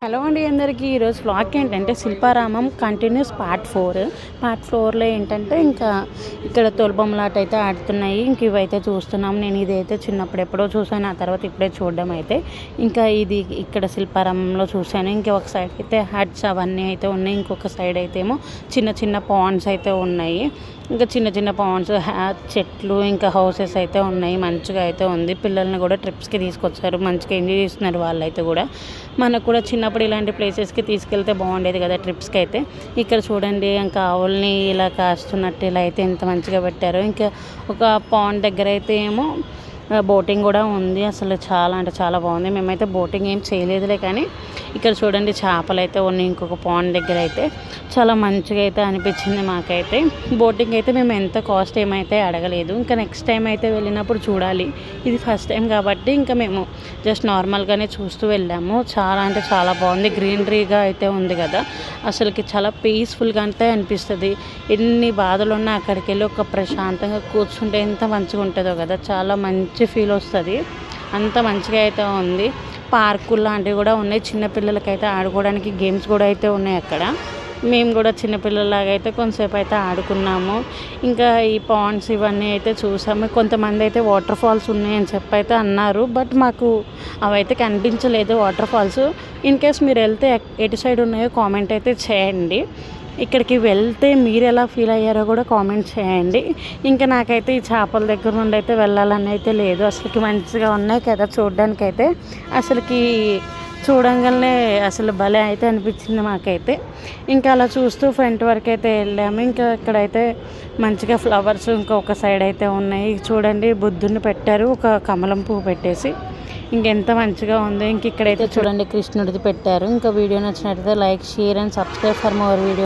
Hello అండి అందరికీ. ఈరోజు వ్లాగ్ ఏంటంటే శిల్పారామం కంటిన్యూస్ పార్ట్ 4లో ఏంటంటే ఇంకా ఇక్కడ తోలుబొమ్మలాట అయితే ఆడుతున్నాయి. ఇంక ఇవైతే చూస్తున్నాం. నేను ఇదైతే చిన్నప్పుడు ఎప్పుడో చూసాను, ఆ తర్వాత ఇప్పుడే చూడడం అయితే ఇంకా ఇది ఇక్కడ శిల్పారామంలో చూశాను. ఇంకా ఒక సైడ్ అయితే హట్స్ అవన్నీ అయితే ఉన్నాయి, ఇంకొక సైడ్ అయితే ఏమో చిన్న చిన్న పాండ్స్ అయితే ఉన్నాయి. ఇంకా చిన్న చిన్న పాండ్స్, చెట్లు, ఇంకా హౌసెస్ అయితే ఉన్నాయి. మంచిగా అయితే ఉంది. పిల్లల్ని కూడా ట్రిప్స్కి తీసుకొచ్చారు, మంచిగా ఎంజాయ్ చేస్తున్నారు వాళ్ళైతే కూడా. మనకు కూడా చిన్నప్పుడు ఇలాంటి ప్లేసెస్కి తీసుకెళ్తే బాగుండేది కదా ట్రిప్స్కి అయితే. ఇక్కడ చూడండి, ఇంకా ఆవుల్ని ఇలా కాస్తున్నట్టు ఇలా అయితే ఎంత మంచిగా పెట్టారు. ఇంకా ఒక పాండ్ దగ్గర అయితే ఏమో బోటింగ్ కూడా ఉంది. అసలు చాలా అంటే చాలా బాగుంది. మేమైతే బోటింగ్ ఏం చేయలేదులే, కానీ ఇక్కడ చూడండి చేపలు అయితే ఉన్నాయి. ఇంకొక పాండ్ దగ్గర అయితే చాలా మంచిగా అయితే అనిపించింది మాకైతే. బోటింగ్ అయితే మేము ఎంత కాస్ట్ ఏమైతే అడగలేదు. ఇంకా నెక్స్ట్ టైం అయితే వెళ్ళినప్పుడు చూడాలి. ఇది ఫస్ట్ టైం కాబట్టి ఇంకా మేము జస్ట్ నార్మల్గానే చూస్తూ వెళ్ళాము. చాలా అంటే చాలా బాగుంది. గ్రీనరీగా అయితే ఉంది కదా, అసలుకి చాలా పీస్ఫుల్గా అంటే అనిపిస్తుంది. ఎన్ని బాధలు ఉన్నా అక్కడికి వెళ్ళి ఒక ప్రశాంతంగా కూర్చుంటే ఎంత మంచిగా ఉంటుందో కదా, చాలా మంచి ఫీల్ వస్తుంది. అంత మంచిగా అయితే ఉంది. పార్కులు లాంటివి కూడా ఉన్నాయి. చిన్నపిల్లలకైతే ఆడుకోవడానికి గేమ్స్ కూడా అయితే ఉన్నాయి అక్కడ. మేము కూడా చిన్నపిల్లలాగా అయితే కొంతసేపు అయితే ఆడుకున్నాము. ఇంకా ఈ పాండ్స్ ఇవన్నీ అయితే చూసాము. కొంతమంది అయితే వాటర్ ఫాల్స్ ఉన్నాయని చెప్పి అయితే అన్నారు, బట్ మాకు అవైతే కనిపించలేదు వాటర్ ఫాల్స్. ఇన్ కేస్ మీరు వెళ్తే ఎటు సైడ్ ఉన్నాయో కామెంట్ అయితే చేయండి. ఇక్కడికి వెళ్తే మీరు ఎలా ఫీల్ అయ్యారో కూడా కామెంట్ చేయండి. ఇంకా నాకైతే ఈ చేపల దగ్గర నుండి అయితే వెళ్ళాలని అయితే లేదు. అసలుకి మంచిగా ఉన్నాయి కదా చూడడానికైతే. అసలుకి చూడంగానే అసలు భలే అయితే అనిపించింది మాకైతే. ఇంకా అలా చూస్తూ ఫ్రంట్ వరకు అయితే వెళ్ళాము. ఇంకా ఇక్కడైతే మంచిగా ఫ్లవర్స్ ఇంకొక సైడ్ అయితే ఉన్నాయి. చూడండి, బుద్ధుని పెట్టారు, ఒక కమలం పువ్వు పెట్టేసి. ఇంకెంత మంచిగా ఉంది. ఇంక ఇక్కడైతే చూడండి కృష్ణుడిది పెట్టారు. ఇంకా వీడియో నచ్చినట్లయితే like, share and subscribe for more video.